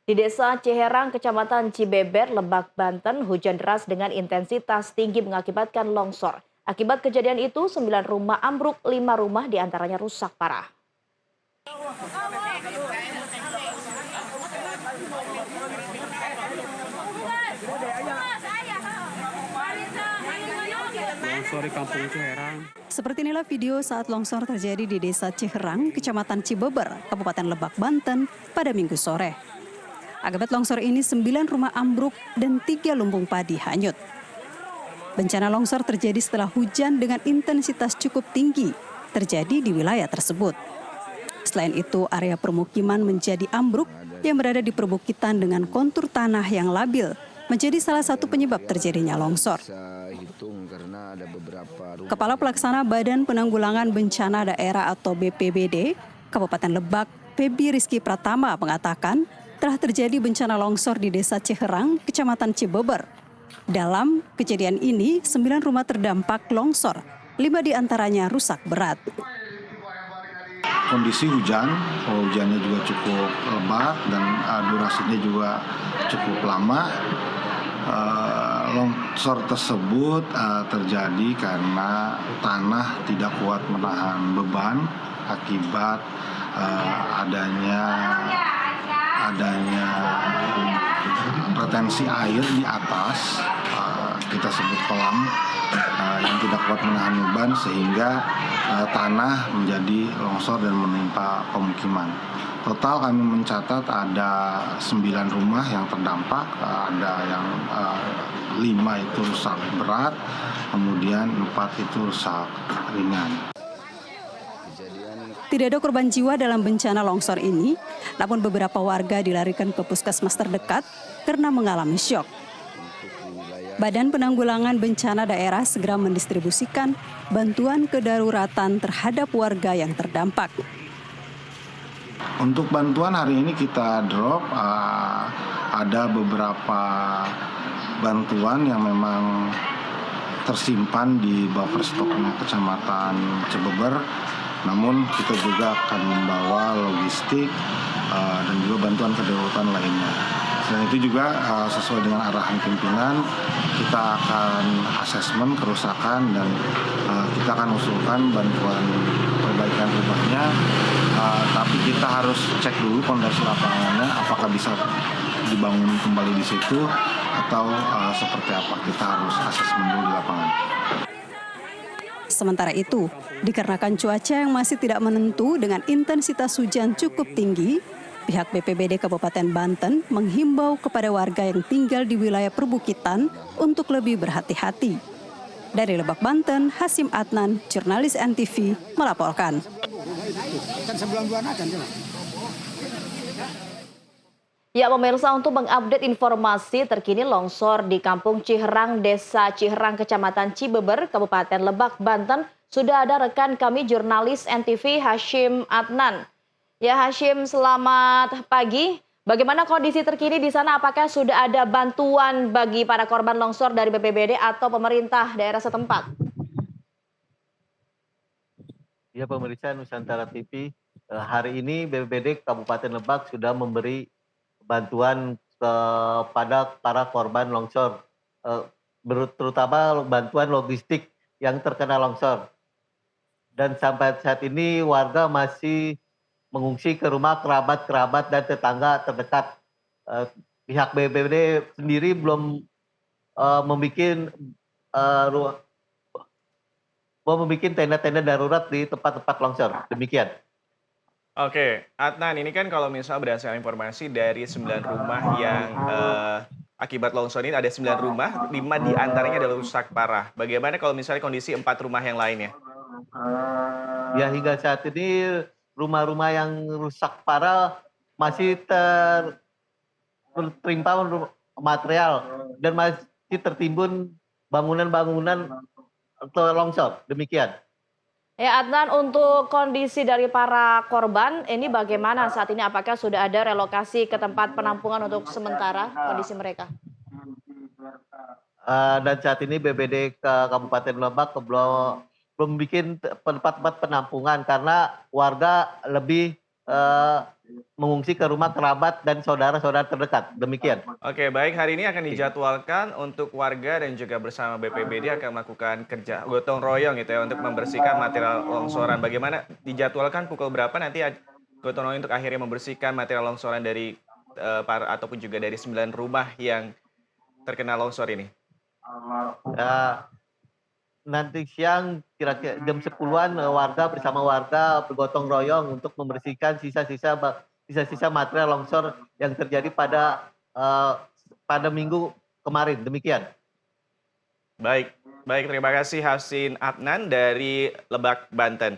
Di Desa Ciherang, Kecamatan Cibeber, Lebak, Banten, hujan deras dengan intensitas tinggi mengakibatkan longsor. Akibat kejadian itu, 9 rumah ambruk, 5 rumah diantaranya rusak parah. Longsor di Kampung Ciherang. Seperti inilah video saat longsor terjadi di Desa Ciherang, Kecamatan Cibeber, Kabupaten Lebak, Banten pada Minggu sore. Akibat longsor ini 9 rumah ambruk dan 3 lumbung padi hanyut. Bencana longsor terjadi setelah hujan dengan intensitas cukup tinggi terjadi di wilayah tersebut. Selain itu, area permukiman menjadi ambruk yang berada di perbukitan dengan kontur tanah yang labil menjadi salah satu penyebab terjadinya longsor. Kepala Pelaksana Badan Penanggulangan Bencana Daerah atau BPBD, Kabupaten Lebak, Febi Rizky Pratama mengatakan telah terjadi bencana longsor di Desa Ciherang, Kecamatan Cibeber. Dalam kejadian ini, 9 rumah terdampak longsor, 5 diantaranya rusak berat. Kondisi hujannya juga cukup lebat dan durasinya juga cukup lama. Longsor tersebut terjadi karena tanah tidak kuat menahan beban akibat adanya retensi air di atas, kita sebut kolam, yang tidak kuat menahan beban sehingga tanah menjadi longsor dan menimpa pemukiman. Total kami mencatat ada 9 rumah yang terdampak, ada yang 5 itu rusak berat, kemudian 4 itu rusak ringan. Tidak ada korban jiwa dalam bencana longsor ini, namun beberapa warga dilarikan ke puskesmas terdekat karena mengalami syok. Badan Penanggulangan Bencana Daerah segera mendistribusikan bantuan kedaruratan terhadap warga yang terdampak. Untuk bantuan hari ini kita drop, ada beberapa bantuan yang memang tersimpan di buffer stoknya Kecamatan Cibeber. Namun kita juga akan membawa logistik dan juga bantuan kedaruratan lainnya. Selain itu juga sesuai dengan arahan pimpinan, kita akan asesmen kerusakan dan kita akan usulkan bantuan perbaikan rumahnya. Tapi kita harus cek dulu kondisi lapangannya, apakah bisa dibangun kembali di situ atau seperti apa. Kita harus asesmen dulu di lapangan. Sementara itu, dikarenakan cuaca yang masih tidak menentu dengan intensitas hujan cukup tinggi, pihak BPBD Kabupaten Banten menghimbau kepada warga yang tinggal di wilayah perbukitan untuk lebih berhati-hati. Dari Lebak, Banten, Hasim Adnan, jurnalis NTV, melaporkan. Ya pemirsa, untuk mengupdate informasi terkini longsor di Kampung Ciherang, Desa Ciherang, Kecamatan Cibeber, Kabupaten Lebak, Banten, sudah ada rekan kami jurnalis NTV Hasim Adnan. Ya Hasim, selamat pagi. Bagaimana kondisi terkini di sana? Apakah sudah ada bantuan bagi para korban longsor dari BPBD atau pemerintah daerah setempat? Ya pemirsa Nusantara TV, hari ini BPBD Kabupaten Lebak sudah memberi bantuan kepada para korban longsor, terutama bantuan logistik yang terkena longsor. Dan sampai saat ini warga masih mengungsi ke rumah kerabat-kerabat dan tetangga terdekat. Pihak BPBD sendiri belum membuat tenda-tenda darurat di tempat-tempat longsor. Demikian. Oke, Adnan, ini kan kalau misal berdasarkan informasi dari 9 rumah yang akibat longsor ini ada 9 rumah, 5 diantaranya adalah rusak parah. Bagaimana kalau misalnya kondisi 4 rumah yang lainnya? Ya hingga saat ini rumah-rumah yang rusak parah masih tertimpa material dan masih tertimbun bangunan-bangunan longsor. Demikian. Ya Adnan, untuk kondisi dari para korban ini bagaimana saat ini? Apakah sudah ada relokasi ke tempat penampungan untuk sementara kondisi mereka? Dan saat ini BPBD ke Kabupaten Lebak belum bikin tempat-tempat penampungan karena warga lebih mengungsi ke rumah kerabat dan saudara-saudara terdekat. Demikian. Oke, baik. Hari ini akan dijadwalkan untuk warga dan juga bersama BPBD akan melakukan kerja gotong royong gitu ya untuk membersihkan material longsoran. Bagaimana dijadwalkan pukul berapa nanti gotong royong untuk akhirnya membersihkan material longsoran dari ataupun juga dari 9 rumah yang terkena longsor ini? Ya, nanti siang kira-kira jam 10-an warga bersama warga bergotong royong untuk membersihkan sisa-sisa material longsor yang terjadi pada minggu kemarin. Demikian. Baik, baik. Terima kasih Hasin Adnan dari Lebak, Banten.